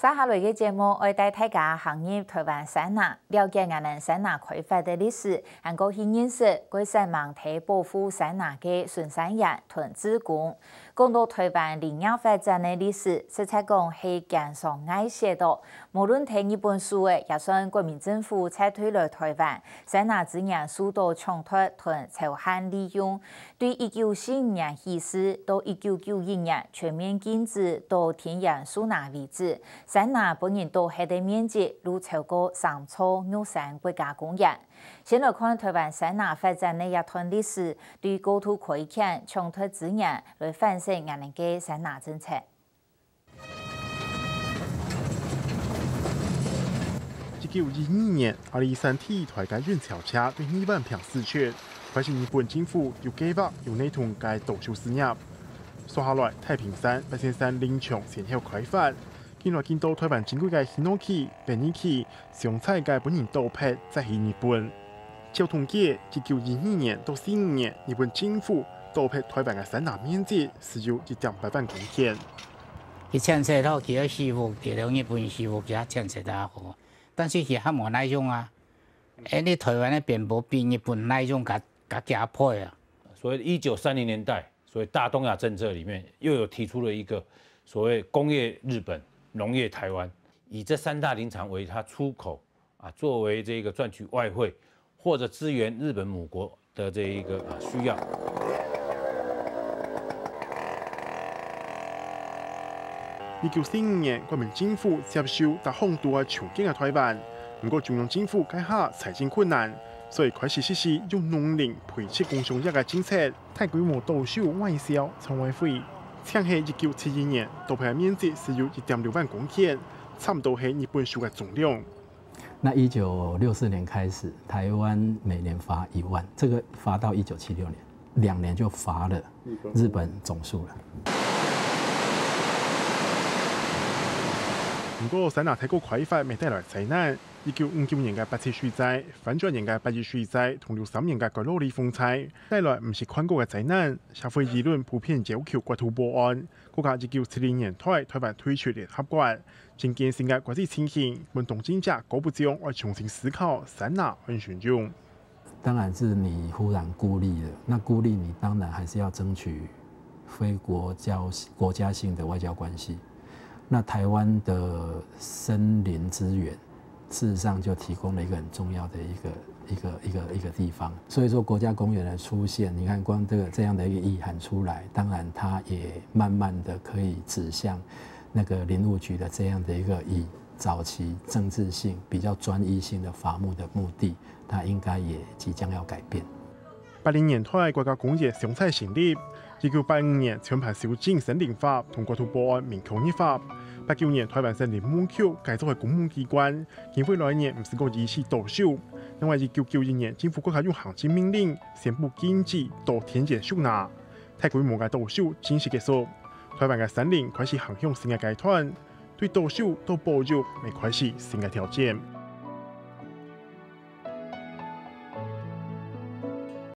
接下来嘅节目，我带大家行入台湾山拿，了解我们山拿开发的历史，还有去认识贵山盲体保护山拿嘅孙山人同志工。讲到台湾林业发展的历史，实在讲系经常爱写到，无论睇日本书嘅，也算国民政府撤退来台湾，山拿资源受到抢夺同仇恨利用。对1945年起始到1991年全面禁止到天然树拿为止。山拿本年度海地面积都超过3座玉山国家公园。先来看台湾山拿发展的一段历史，对高度开垦、抢夺资源来反省我们的山拿政策。1912年，阿里山体育台嘅运钞车对2万平市区，开始日本政府有计划有内同嘅导修事业。接下来，太平山、八仙山林场先后开发。近来见到台湾珍贵嘅稀土器、便宜器、上彩嘅本年度批再去日本。照统计，1912年到45年，日本政府倒批台湾嘅山拿面积是有1.8万公顷。佢建设到其他师傅，其中日本师傅其他建设得好，但是佢还冇那种啊。你台湾嘅边部比日本那种加加配啊。所谓1930年代，所谓大东亚政策里面又有提出了一个所谓工业日本。农业台湾以这3大林场为它出口作为这个赚取外汇或者支援日本母国的这一个需要。1945年，国民政府接受大风度嘅重建嘅台湾，不过中央政府家下财政困难，所以开始实施用农林培植工商业嘅政策，大规模导收外销从外汇。抢係1971年，倒批面积是有1.6万公顷，差唔多係日本樹嘅總量。那1964年開始，台灣每年發1萬，這個發到1976年，2年就發了日本總數了。不過山拿太過開發，未帶來災難。1959年嘅8次水災，反轉年嘅8月水災，同63年嘅羅里風災，帶來唔是看過嘅災難。社會輿論普遍要求國土保安。國家1970年台灣退出聯合國，正見性嘅國際情形，運動專家高部長要重新思考山拿安全用。當然是你忽然孤立了，那孤立你當然還是要爭取非國家性的外交關係。那台灣的森林資源，事實上就提供了一個很重要的一個地方。所以說國家公園的出現，你看光這樣的一個意涵出來，當然它也慢慢的可以指向那個林務局的這樣的一個以早期政治性比較專一性的伐木的目的，它應該也即將要改變。80年代國家工業上彩成立。1985年全盤修正森林法同國土保安民控立法。89年台灣森林務局改造為公務機關，經費來年唔是個議事導收。另外1991年政府國家用行政命令宣布禁止到田間樹拿，大規模嘅導收正式結束。台灣嘅森林開始行向新嘅階段，對導收到保育未開始新嘅條件。